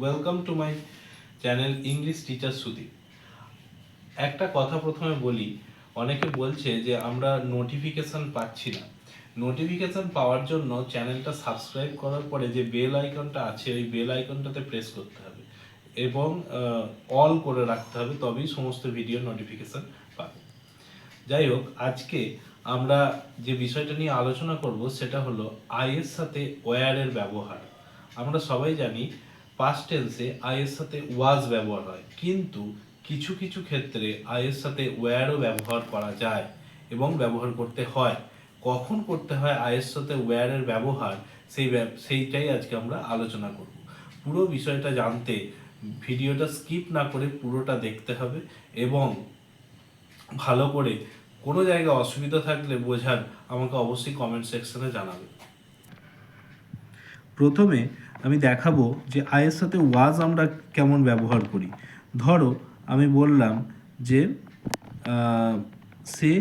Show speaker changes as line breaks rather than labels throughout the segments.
Welcome to my channel English teacher Sudip. একটা কথা প্রথমে বলি, অনেকে বলছে যে আমরা নোটিফিকেশন পাচ্ছি না। নোটিফিকেশন পাওয়ার জন্য চ্যানেলটা সাবস্ক্রাইব করার পরে যে বেল আইকনটা আছে ওই বেল আইকনটাতে প্রেস করতে হবে এবং অল করে রাখতে হবে, তবেই সমস্ত ভিডিও নোটিফিকেশন পাবে। যাই হোক, আজকে আমরা যে বিষয়টা নিয়ে আলোচনা করব সেটা হলো আইয়ের সাথে ওয়্যারের ব্যবহার। আমরা সবাই জানি পাস্ট টেন্সে আইয়ের সাথে ওয়াজ ব্যবহার হয়, কিন্তু কিছু কিছু ক্ষেত্রে আইয়ের সাথে ওয়্যারও ব্যবহার করা যায় এবং ব্যবহার করতে হয়। কখন করতে হয় আইয়ের সাথে ওয়্যারের ব্যবহার, সেইটাই আজকে আমরা আলোচনা করব। পুরো বিষয়টা জানতে ভিডিওটা স্কিপ না করে পুরোটা দেখতে হবে এবং ভালো করে কোনো জায়গায় অসুবিধা থাকলে বোঝার আমাকে অবশ্যই কমেন্ট সেকশনে জানাবে। প্রথমে আমি দেখাবো যে আয়ের সাথে ওয়াজ আমরা কেমন ব্যবহার করি। ধরো আমি বললাম যে সে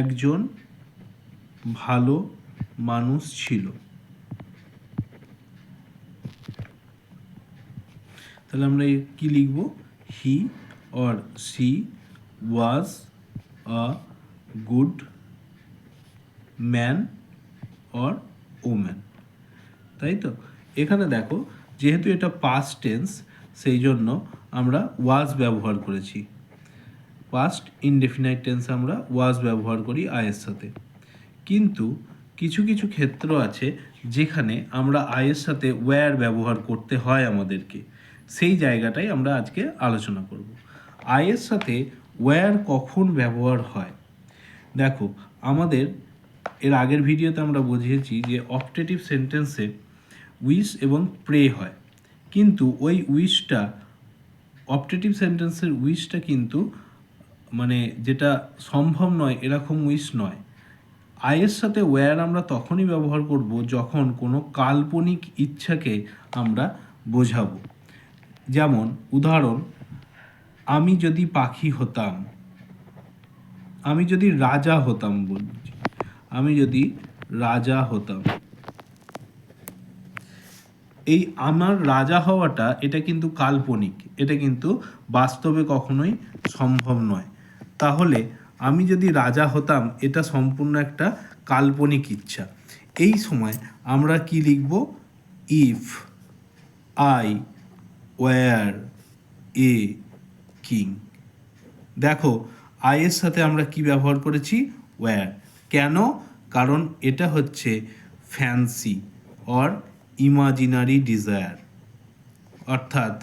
একজন ভালো মানুষ ছিল, তাহলে আমরা কি লিখব? He or C was a good man or woman, তাই তো? এখানে দেখো, যেহেতু এটা পাস্ট টেন্স সেই জন্য আমরা ওয়াজ ব্যবহার করেছি। পাস্ট ইনডেফিনাইট টেন্স আমরা ওয়াজ ব্যবহার করি আয়ের সাথে, কিন্তু কিছু কিছু ক্ষেত্র আছে যেখানে আমরা আয়ের সাথে ওয়্যার ব্যবহার করতে হয় আমাদেরকে, সেই জায়গাটাই আমরা আজকে আলোচনা করব। আয়ের সাথে ওয়্যার কখন ব্যবহার হয়? দেখো, আমাদের এর আগের ভিডিওতে আমরা বুঝিয়েছি যে অপটেটিভ সেন্টেন্সে উইশ এবং প্রে হয়, কিন্তু ওই উইশটা অপটেটিভ সেন্টেন্সের উইশটা কিন্তু মানে যেটা সম্ভব নয় এরকম উইশ নয়। আয়ের সাথে ওয়্যার আমরা তখনই ব্যবহার করব যখন কোনো কাল্পনিক ইচ্ছাকে আমরা বোঝাবো। যেমন উদাহরণ, আমি যদি পাখি হতাম, আমি যদি রাজা হতাম, বলছি আমি যদি রাজা হতাম। এই আমার রাজা হওয়াটা এটা কিন্তু কাল্পনিক, এটা কিন্তু বাস্তবে কখনোই সম্ভব নয়। তাহলে আমি যদি রাজা হতাম এটা সম্পূর্ণ একটা কাল্পনিক ইচ্ছা। এই সময় আমরা কি লিখব? If I were a king. দেখো, আইয়ের সাথে আমরা কি ব্যবহার করেছি? ওয়্যার। কেন? কারণ এটা হচ্ছে ফ্যান্সি অর ইমাজিনারি ডিজায়ার, অর্থাৎ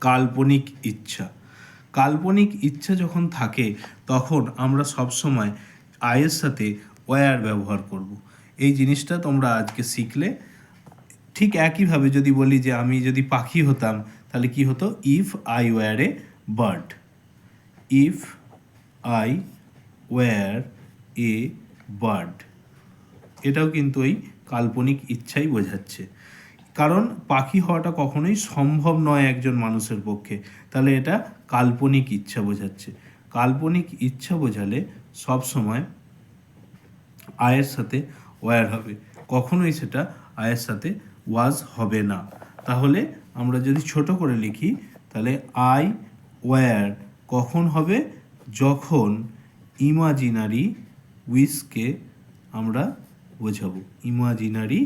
কাল্পনিক ইচ্ছা। কাল্পনিক ইচ্ছা যখন থাকে তখন আমরা সবসময় আয়ের সাথে ওয়্যার ব্যবহার করব। এই জিনিসটা তোমরা আজকে শিখলে। ঠিক একইভাবে যদি বলি যে আমি যদি পাখি হতাম, তাহলে কি হতো? If I were a bird. If I were a bird, এটাও কিন্তু ওই কাল্পনিক ইচ্ছাই বোঝাচ্ছে। কারণ পাখি হওয়াটা কখনোই সম্ভব নয় একজন মানুষের পক্ষে, তাহলে এটা কাল্পনিক ইচ্ছা বোঝাচ্ছে। কাল্পনিক ইচ্ছা বোঝালে সব সময় আয়ের সাথে ওয়্যার হবে, কখনোই সেটা আয়ের সাথে ওয়াজ হবে না। তাহলে আমরা যদি ছোট করে লিখি, তাহলে আই ওয়্যার কখন হবে? যখন ইমাজিনারি উইশকে আমরা বোঝাবো। ইমাজিনারি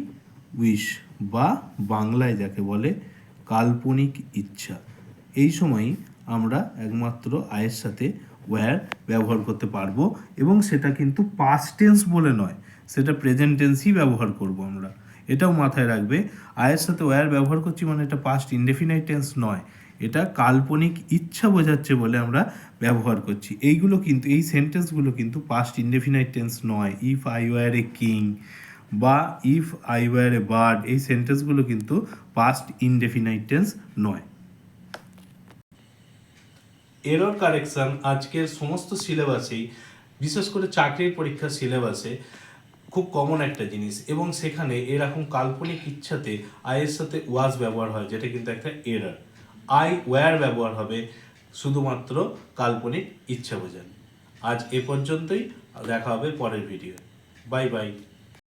উইশ বা বাংলায় যাকে বলে কাল্পনিক ইচ্ছা, এই সময়ই আমরা একমাত্র আয়ের সাথে ওয়্যার ব্যবহার করতে পারবো, এবং সেটা কিন্তু পাস্ট টেন্স বলে নয়, সেটা প্রেজেন্ট টেন্সই ব্যবহার করব আমরা। এটাও মাথায় রাখবে, আয়ের সাথে ওয়্যার ব্যবহার করছি মানে এটা পাস্ট ইনডেফিনাইট টেন্স নয়, এটা কাল্পনিক ইচ্ছা বোঝাচ্ছে বলে আমরা ব্যবহার করছি। এইগুলো কিন্তু, এই সেন্টেন্সগুলো কিন্তু পাস্ট ইনডেফিনাইট টেন্স নয়। If I were a king বা if I were a bird, এই সেন্টেন্সগুলো কিন্তু পাস্ট ইনডেফিনাইট টেন্স নয়। এরর কারেকশন আজকের সমস্ত সিলেবাসেই, বিশেষ করে চাকরির পরীক্ষার সিলেবাসে খুব কমন একটা জিনিস, এবং সেখানে এরকম কাল্পনিক ইচ্ছাতে আয়ের সাথে ওয়াজ ব্যবহার হয়, যেটা কিন্তু একটা এরর। আই ওয়্যার ব্যবহার হবে শুধুমাত্র কাল্পনিক ইচ্ছা বোঝানো। আজ এ পর্যন্তই, দেখা হবে পরের ভিডিও। Bye bye.